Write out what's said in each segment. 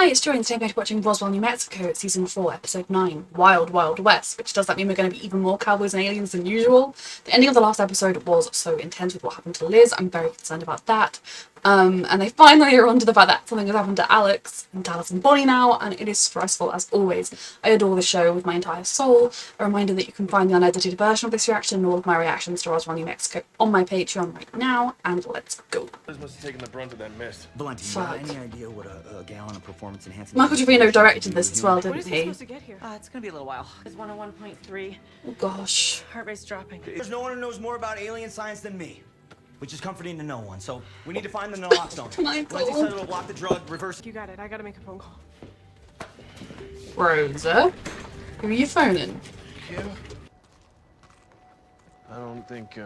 Hi, it's Joy, and today I'm going to be watching Roswell, New Mexico, Season 4, Episode 9, Wild Wild West, which does that mean we're going to be even more cowboys and aliens than usual. The ending of the last episode was so intense with what happened to Liz. I'm very concerned about that. And they finally are onto the fact that something has happened to Alex and Dallas and Bonnie now, and it is stressful as always. I adore the show with my entire soul. A reminder that you can find the unedited version of this reaction and all of my reactions to Roswell, New Mexico on my Patreon right now, and let's go. Liz must have taken the brunt of that mess. Valenti, you got any idea what a gallon of performance enhancing? Michael Trevino directed this as well, didn't he? When is he supposed to get here? It's gonna be a little while. It's 101.3. Oh gosh. Heart rate's dropping. There's no one who knows more about alien science than me, which is comforting to no one. So we need to find the naloxone. Michael. Valenti said it'll block the drug, reverse. You got it. I gotta make a phone call. Rosa? Who are you phoning? Kim? I don't think,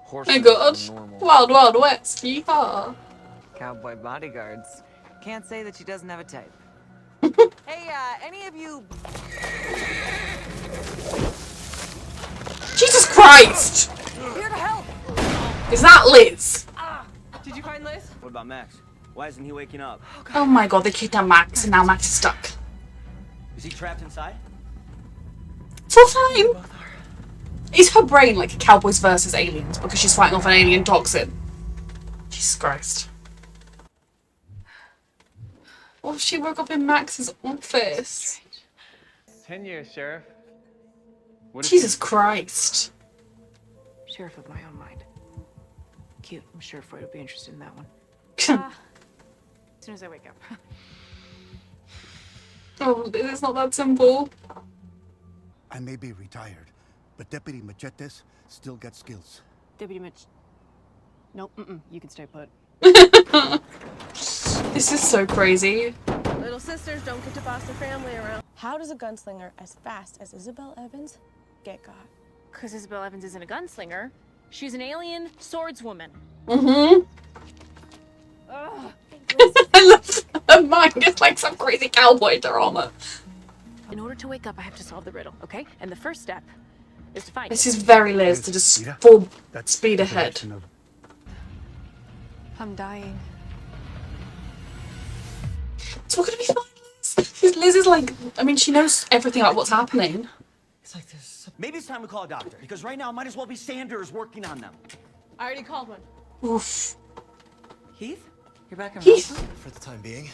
horses Oh god. are normal. Wild Wild West, yeehaw. Cowboy bodyguards. Can't say that she doesn't have a type. Hey, any of you... Jesus Christ! Here to help! Is that Liz? Did you find Liz? What about Max? Why isn't he waking up? Oh my god, they kidnapped Max and now Max is stuck. Is he trapped inside? It's all fine. Is her brain like Cowboys versus aliens because she's fighting off an alien toxin? Jesus Christ. What if she woke up in Max's office? 10 years, Sheriff. What if Jesus Christ. Sheriff of my own mind. Cute. I'm sure Freud would be interested in that one. As soon as I wake up. Oh, it's not that simple. I may be retired, but Deputy Machetes still got skills. Deputy Mitch. Nope, you can stay put. This is so crazy. Little sisters don't get to boss their family around. How does a gunslinger as fast as Isabel Evans get got? Because Isabel Evans isn't a gunslinger. She's an alien swordswoman. Mm-hmm. I love her mind. It's like some crazy cowboy drama. In order to wake up, I have to solve the riddle, okay? And the first step is to find This it. is very Liz to just full speed ahead. I'm dying. It's all gonna be fine, Liz. Because Liz is like, I mean, she knows everything about what's happening. It's like this. Maybe it's time to call a doctor, because right now it might as well be Sanders working on them. I already called one. Oof. Heath? You're back in Heath. Roswell? For the time being.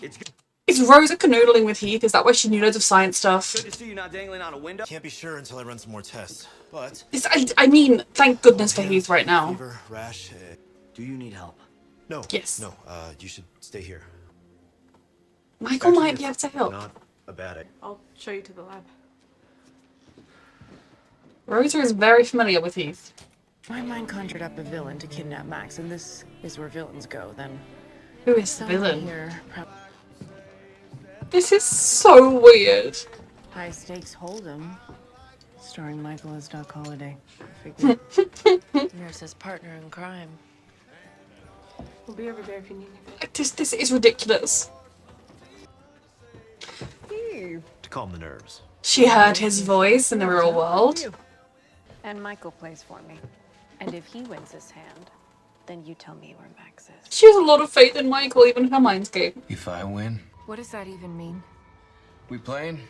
It's good Is Rosa canoodling with Heath? Is that why she knew loads of science stuff? to see you not dangling out a window. Can't be sure until I run some more tests. But I mean, thank goodness for Heath right now. fever, rash. Do you need help? No. Yes. No. You should stay here. Michael might be able to help. Not a bad idea. I'll show you to the lab. Rosa is very familiar with Heath. My mind conjured up a villain to kidnap Max, and this is where villains go, then. Who is the Someone villain? here, This is so weird. High Stakes Hold'em, starring Michael as Doc Holliday. Figured. Nurse's partner in crime. We'll be over there if you need anything. This is ridiculous. To calm the nerves. She heard his voice in the real world. And Michael plays for me. And if he wins his hand, then you tell me where Max is. She has a lot of faith in Michael, even in her mindscape. If I win, What does that even mean? we playing?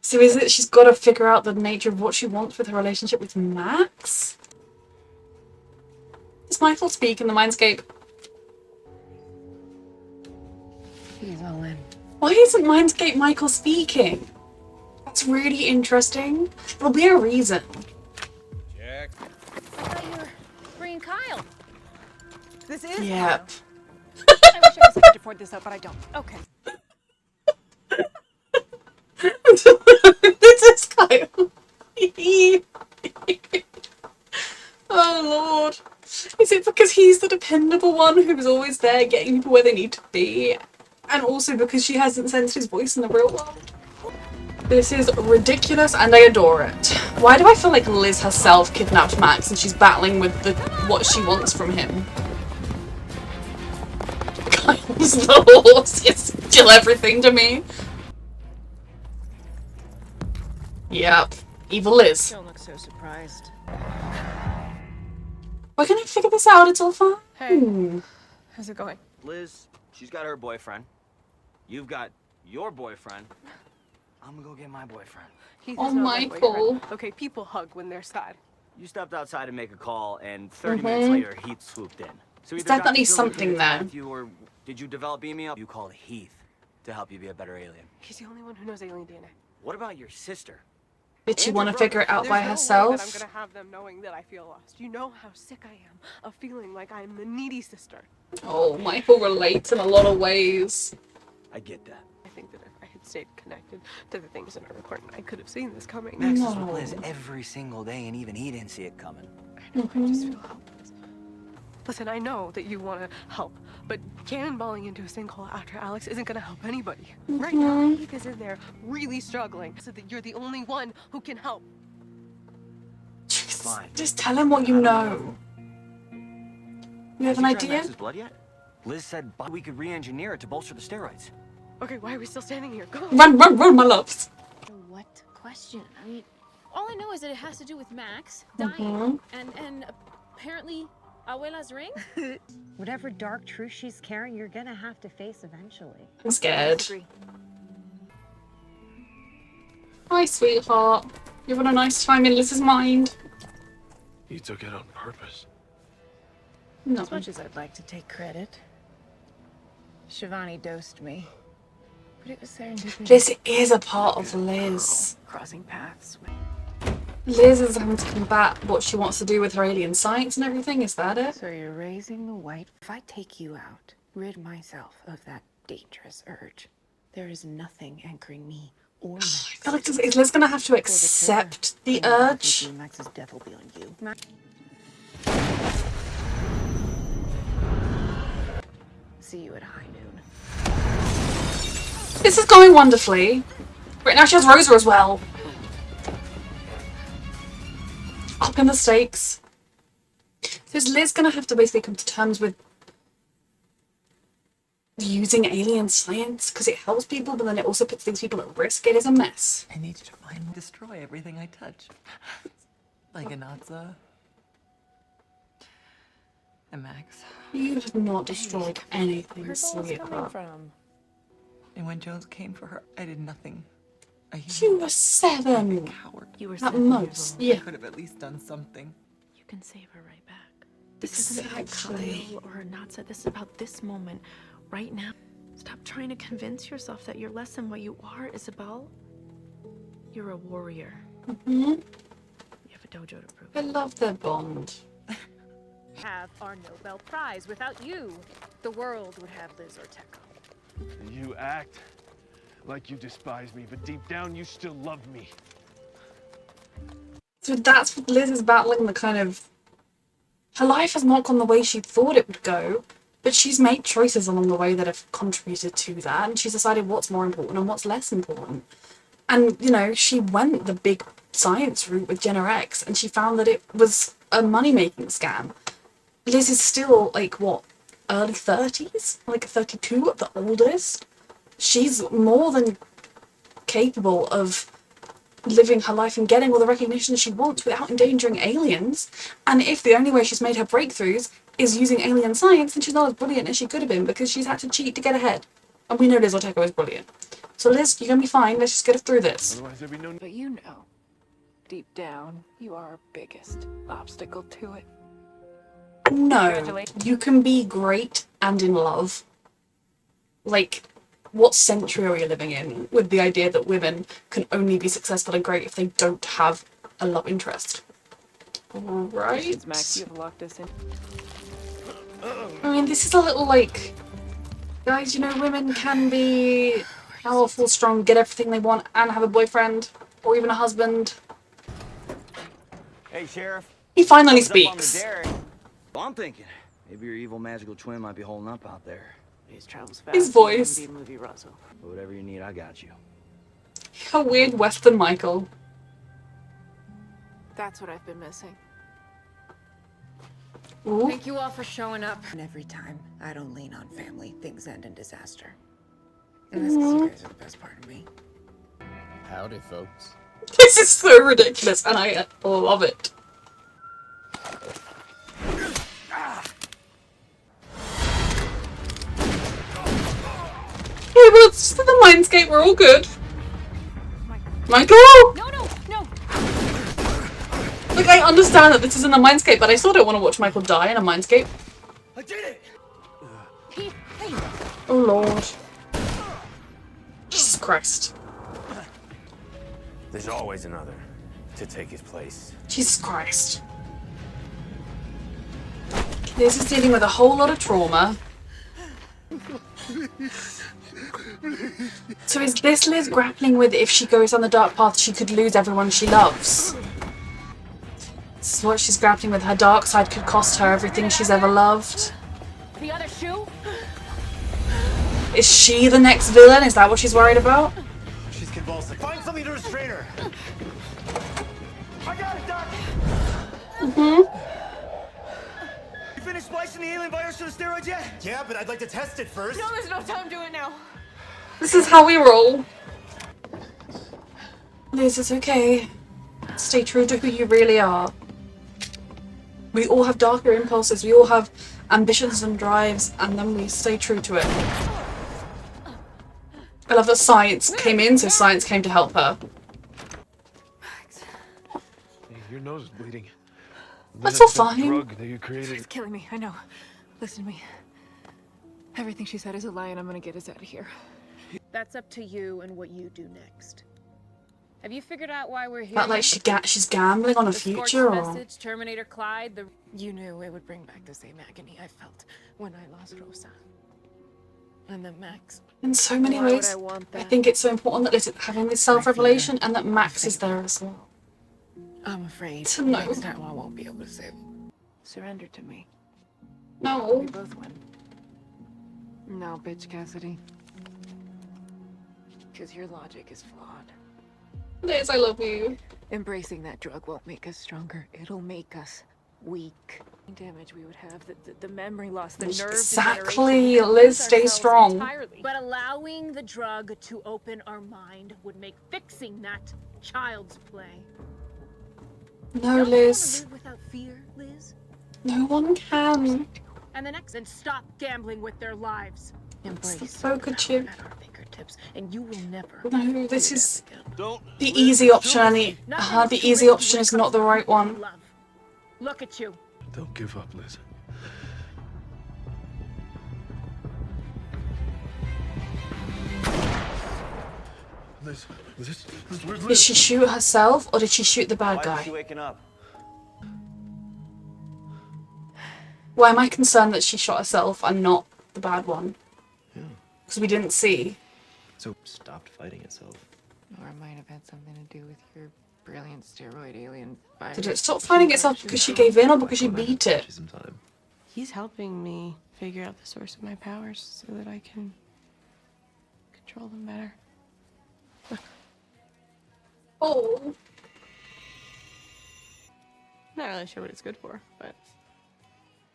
So is it she's got to figure out the nature of what she wants with her relationship with Max? Does Michael speak in the mindscape? He's all in. Why isn't Mindscape Michael speaking? That's really interesting. There'll be a reason. Jack. I thought you were bringing Kyle. This is... Yep. I wish I was able to afford this out, but I don't. Okay. This is Kyle. Oh lord. Is it because he's the dependable one who's always there getting people where they need to be? And also because she hasn't sensed his voice in the real world? This is ridiculous and I adore it. Why do I feel like Liz herself kidnapped Max and she's battling with what she wants from him? Kyle's the horse is still everything to me. Yep. Evil Liz. Don't look so surprised. We're gonna figure this out, it's all fine. Hey, how's it going? Liz, She's got her boyfriend. You've got your boyfriend. I'm gonna go get my boyfriend. Heath Oh, is not my Michael. boyfriend. Okay, people hug when they're sad. You stepped outside to make a call, and 30 minutes later, Heath swooped in. So There's either definitely Dr. Phil something did it there. with you, or did you develop email? You called Heath to help you be a better alien. He's the only one who knows alien DNA. What about your sister? Did she And want your to figure it brother. out There's by no way herself? that I'm gonna have them knowing that I feel lost. You know how sick I am of feeling like I'm the needy sister. Oh, Michael relates in a lot of ways. I get that. I think that if I had stayed connected to the things that are important, I could have seen this coming. Max is No. with Liz every single day, and even he didn't see it coming. I know, I just feel helpless. Listen, I know that you want to help, but cannonballing into a sinkhole after Alex isn't going to help anybody. Right now, Heath is in there really struggling, so that you're the only one who can help. Fine. Just tell him what you know. You have an Have you tried idea? Max's blood yet? Liz said we could re-engineer it to bolster the steroids. Okay, why are we still standing here? Go! Run, run, run, my loves. What question? I mean, all I know is that it has to do with Max dying and apparently Abuela's ring. Whatever dark truth she's carrying, you're gonna have to face eventually. I'm scared. Disagree. Hi, sweetheart. You having a nice time in Liz's mind? You took it on purpose. No. As much as I'd like to take credit, Shivani dosed me. But it was serendipity. This is a part of Liz. Crossing paths. Liz is having to combat what she wants to do with her alien science and everything. Is that it? So you're raising the white. If I take you out, rid myself of that dangerous urge, there is nothing anchoring me or Max. I feel like is Liz gonna have to accept the urge? Max's death will be on you. See you at high noon. This is going wonderfully. Right now she has Rosa as well. Up in the stakes. So is Liz gonna have to basically come to terms with using alien science because it helps people, but then it also puts these people at risk? It is a mess. I need you to find and destroy everything I touch. Like a Naza. And Max. You have not destroyed anything, Where's all this coming sweetheart. from? And when Jones came for her, I did nothing. A You human were 7. coward. You were At 7 years most, old. I yeah. could have at least done something. You can save her right back. This isn't about Exactly. Kyle or Natsa. This is about this moment, right now. Stop trying to convince yourself that you're less than what you are, Isabel. You're a warrior. You have a dojo to prove. I love their bond. Have our Nobel Prize. Without you, the world would have Liz Orteco. You act like you despise me, but deep down you still love me. So that's what Liz is battling, the kind of... Her life has not gone the way she thought it would go, but she's made choices along the way that have contributed to that, and she's decided what's more important and what's less important. And, you know, she went the big science route with Gen X, and she found that it was a money-making scam. Liz is still, like, what, early 30s? Like 32 at the oldest? She's more than capable of living her life and getting all the recognition she wants without endangering aliens. And if the only way she's made her breakthroughs is using alien science, then she's not as brilliant as she could have been because she's had to cheat to get ahead. And we know Liz Orteco is brilliant. So Liz, you're gonna be fine. Let's just get her through this. Otherwise there'd be no... But you know, deep down, you are our biggest obstacle to it. No, you can be great and in love. Like, what century are we living in with the idea that women can only be successful and great if they don't have a love interest? Right? Max, you have locked us in. I mean, this is a little like, guys, you know, women can be powerful, strong, get everything they want, and have a boyfriend or even a husband. Hey, Sheriff. He finally Thumbs up on the speaks. dairy. Well, I'm thinking maybe your evil magical twin might be holding up out there. He travels fast. His voice. The movie Roswell. But whatever you need, I got you. How weird Western Michael. That's what I've been missing. Ooh. Thank you all for showing up. And every time I don't lean on family, things end in disaster. And that's 'cause you guys are the best part of me. Howdy, folks. This is so ridiculous, and I love it. well, it's just the Mindscape. We're all good. Michael! No, no, no. Like, I understand that this isn't a Mindscape, but I still don't want to watch Michael die in a Mindscape. I did it! Hey, hey. Oh, Lord. Jesus Christ. There's always another to take his place. Jesus Christ. Liz is dealing with a whole lot of trauma. So is this Liz grappling with if she goes on the dark path, she could lose everyone she loves? This is what she's grappling with. Her dark side could cost her everything she's ever loved. The other shoe? Is she the next villain? Is that what she's worried about? She's convulsing. Find something to restrain her. I got it, Doc! Mm-hmm. You finished splicing the alien virus to the steroids yet? Yeah, but I'd like to test it first. No, there's no time to do it now. This is how we roll. Liz, it's okay. Stay true to who you really are. We all have darker impulses, we all have ambitions and drives, and then we stay true to it. I love that science came in, so science came to help her. Hey, your nose is bleeding. That's all That fine. drug that you created. It's killing me. I know. Listen to me. Everything she said is a lie, and I'm gonna get us out of here. That's up to you and what you do next. Have you figured out why we're here? But like she's gambling on a The Scorch future, or message, Terminator Clyde, the... You knew it would bring back the same agony I felt when I lost Rosa. And then Max. in so many Why would ways. I want I that? think it's so important that Liz is having this self-revelation and that Max is there as well. I'm afraid To know. next time I won't be able to save. Surrender to me. No. We both win. No, bitch, Cassidy. Because your logic is flawed. Liz, I love you. Embracing that drug won't make us stronger. It'll make us weak. The damage we would have, the memory loss, the nerve Exactly. degeneration. Liz, stay strong. entirely. But allowing the drug to open our mind would make fixing that child's play. No, Don't you wanna Liz. live without fear, Liz? No one can. And the next, and stop gambling with their lives. It's the Embrace poker chip. at our fingertips, and you will never. No, this is Don't the live easy too option, and risky. the easy option is not the right one. Love. Look at you. Don't give up, Liz. Liz, Did she shoot herself or did she shoot the bad Why guy? is she waking up? Why am I concerned that she shot herself and not the bad one? Because we didn't see. So stopped fighting itself. Or it might have had something to do with your brilliant steroid alien virus. Did it stop fighting itself because she gave in or because she beat it? He's helping me figure out the source of my powers so that I can control them better. Oh. Not really sure what it's good for, but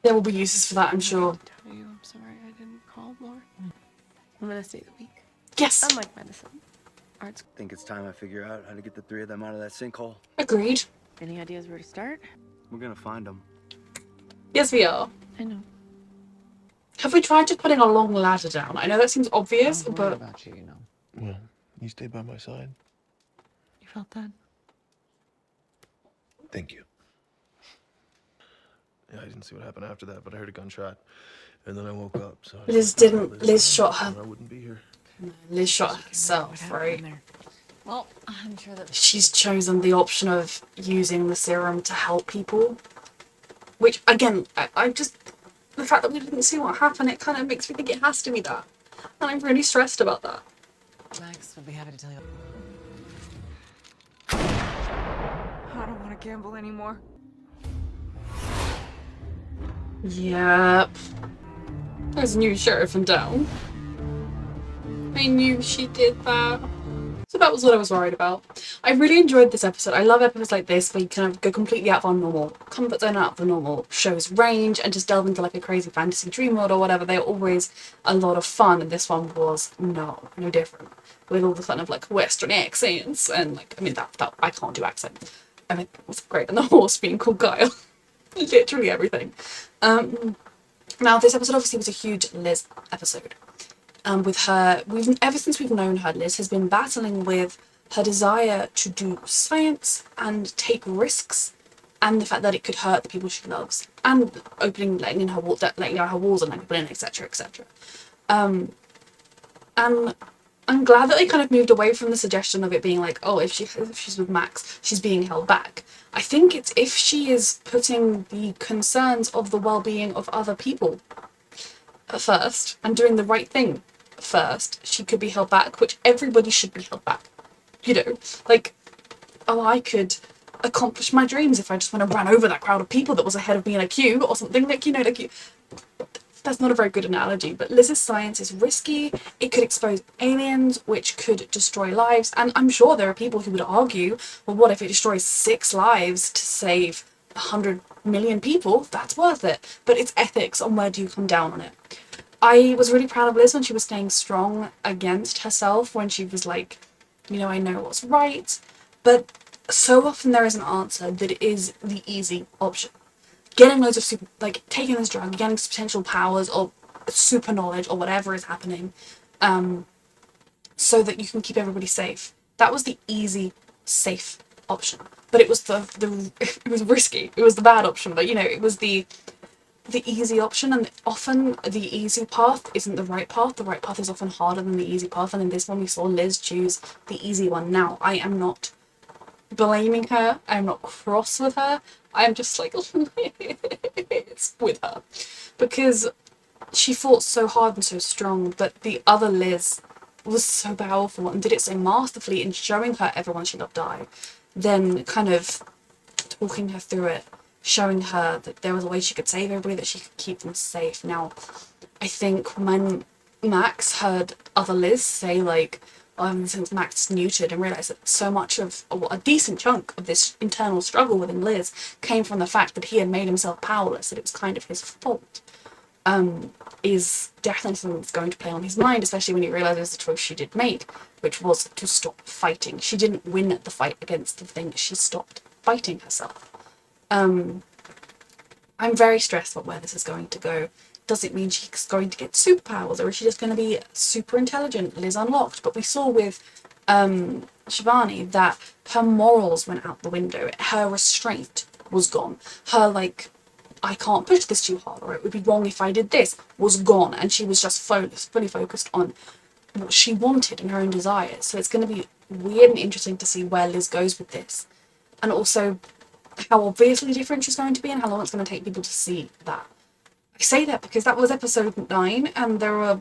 There will be uses for that, I'm sure. tell you, I'm sorry I didn't call more. I'm gonna stay the week. Yes. Unlike medicine, art's. Think it's time I figure out how to get the three of them out of that sinkhole. Agreed. Any ideas where to start? We're gonna find them. Yes, we are. I know. Have we tried just putting a long ladder down? I know that seems obvious, I'm worried but about you, you know. Well, you stay by my side. You felt that? Thank you. Yeah, I didn't see what happened after that, but I heard a gunshot, and then I woke up. So Liz shot her. I wouldn't be here. Liz shot herself, right? Well, I'm sure that She's chosen the option of using the serum to help people. Which, again, I just... The fact that we didn't see what happened, it kind of makes me think it has to be that. And I'm really stressed about that. Max would be happy to tell you. I don't want to gamble anymore. Yep. There's a new sheriff in town. I knew she did that. So that was what I was worried about. I really enjoyed this episode. I love episodes like this where you kind of go completely out of our normal comfort zone, out of the normal show's range, and just delve into like a crazy fantasy dream world or whatever. They're always a lot of fun, and this one was no different. With all the kind of like Western accents, and like, I mean, that I can't do accents. I mean, it was great. And the horse being called Guile. Literally everything. Now, this episode obviously was a huge Liz episode. with her, ever since we've known her, Liz has been battling with her desire to do science and take risks, and the fact that it could hurt the people she loves, and letting out her walls and letting people in, etc., etc. And I'm glad that they kind of moved away from the suggestion of it being like, oh, if she's with Max, she's being held back. I think it's if she is putting the concerns of the well-being of other people first and doing the right thing first, she could be held back, which everybody should be held back. You know, like, oh, I could accomplish my dreams if I just went and ran over that crowd of people that was ahead of me in a queue or something, like, you know, like, that's not a very good analogy, but Liz's science is risky. It could expose aliens, which could destroy lives, and I'm sure there are people who would argue, well, what if it destroys 6 lives to save 100 million people? That's worth it. But it's ethics, and where do you come down on it? I was really proud of Liz when she was staying strong against herself, when she was like, you know, I know what's right, but so often there is an answer that is the easy option. Getting loads of taking this drug, getting potential powers or super knowledge or whatever is happening, so that you can keep everybody safe. That was the easy, safe option. But it was it was risky. It was the bad option. But you know, it was the easy option, and often the easy path isn't the right path. The right path is often harder than the easy path. And in this one, we saw Liz choose the easy one. Now, I am not blaming her. I'm not cross with her. I'm just like, it's with her. Because she fought so hard and so strong, but the other Liz was so powerful and did it so masterfully in showing her everyone she loved die. Then kind of talking her through it, showing her that there was a way she could save everybody, that she could keep them safe. Now, I think when Max heard other Liz say, like, since Max neutered, and realised that so much of, or a decent chunk of this internal struggle within Liz came from the fact that he had made himself powerless, that it was kind of his fault, is definitely something that's going to play on his mind, especially when he realises the choice she did make, which was to stop fighting. She didn't win the fight against the thing, she stopped fighting herself. I'm very stressed about where this is going to go. Does it mean she's going to get superpowers, or is she just going to be super intelligent? Liz unlocked. But we saw with Shivani that her morals went out the window. Her restraint was gone. Her, like, I can't push this too hard, or it would be wrong if I did this, was gone. And she was just fully focused on what she wanted and her own desires. So it's going to be weird and interesting to see where Liz goes with this. And also how obviously different she's going to be and how long it's going to take people to see that. I say that because that was episode 9 and there are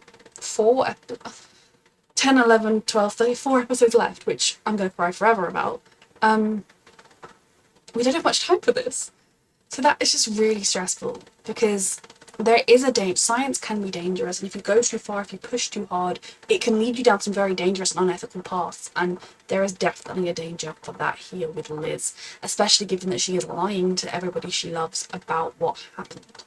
10, 11, 12, 34 episodes left, which I'm going to cry forever about. We don't have much time for this. So that is just really stressful because there is a danger. Science can be dangerous, and if you go too far, if you push too hard, it can lead you down some very dangerous and unethical paths, and there is definitely a danger for that here with Liz, especially given that she is lying to everybody she loves about what happened.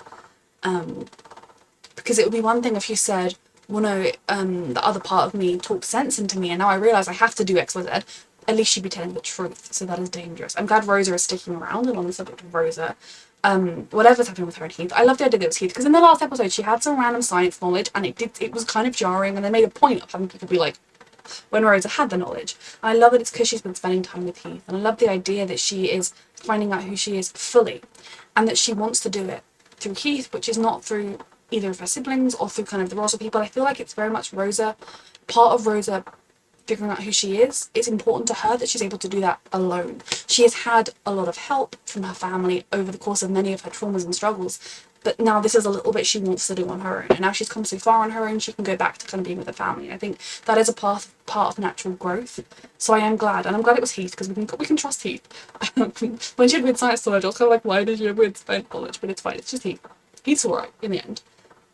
Because it would be one thing if you said, well, no, the other part of me talked sense into me, and now I realise I have to do X, Y, Z. At least she'd be telling the truth, so that is dangerous. I'm glad Rosa is sticking around, and on the subject of Rosa, whatever's happening with her and Heath, I love the idea that it was Heath, because in the last episode she had some random science knowledge, and it was kind of jarring, and they made a point of having people be like, when Rosa had the knowledge. And I love that it's because she's been spending time with Heath, and I love the idea that she is finding out who she is fully, and that she wants to do it through Heath, which is not through either of her siblings or through kind of the Roswell people. I feel like it's very much Rosa, part of Rosa figuring out who she is. It's important to her that she's able to do that alone. She has had a lot of help from her family over the course of many of her traumas and struggles, but now this is a little bit she wants to do on her own, and now she's come so far on her own, she can go back to kind of being with her family. I think that is a part of natural growth. So I am glad, and I'm glad it was Heath, because we can trust Heath. When she had weird science knowledge, I was kind of like, why did you have weird science knowledge? But it's fine, it's just Heath. He's alright in the end.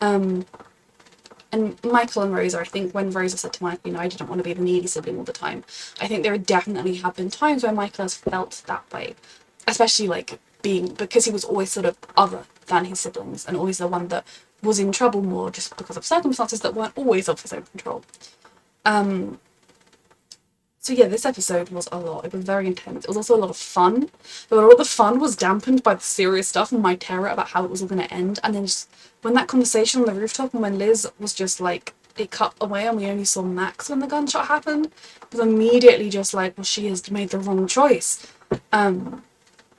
And Michael and Rosa, I think when Rosa said to Michael, I didn't want to be the needy sibling all the time, I think there definitely have been times where Michael has felt that way, especially because he was always sort of other than his siblings and always the one that was in trouble more just because of circumstances that weren't always of his own control. So yeah, this episode was a lot. It was very intense. It was also a lot of fun. But a lot of the fun was dampened by the serious stuff and my terror about how it was all going to end. And then just when that conversation on the rooftop and when Liz was just like, it cut away and we only saw Max when the gunshot happened, it was immediately just like, well, she has made the wrong choice. And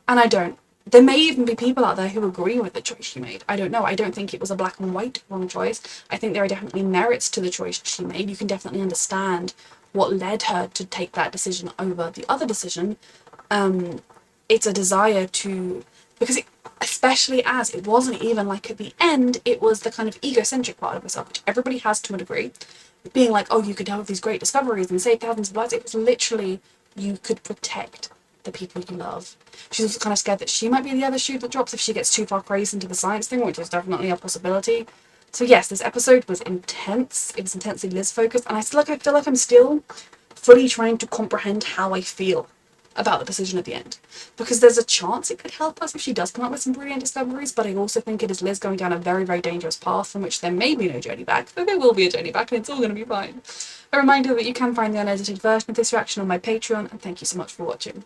I don't. There may even be people out there who agree with the choice she made. I don't know. I don't think it was a black and white wrong choice. I think there are definitely merits to the choice she made. You can definitely understand what led her to take that decision over the other decision. It's a desire to, because it, especially as it wasn't even like at the end, it was the kind of egocentric part of herself, which everybody has to a degree, being like, oh, you could have these great discoveries and save thousands of lives. It was literally, you could protect the people you love. She's also kind of scared that she might be the other shoe that drops if she gets too far crazy into the science thing, which is definitely a possibility. So yes, this episode was intense. It was intensely Liz focused, and I feel like I'm still fully trying to comprehend how I feel about the decision at the end, because there's a chance it could help us if she does come up with some brilliant discoveries, but I also think it is Liz going down a very, very dangerous path from which there may be no journey back, though there will be a journey back and it's all going to be fine. A reminder that you can find the unedited version of this reaction on my Patreon, and thank you so much for watching.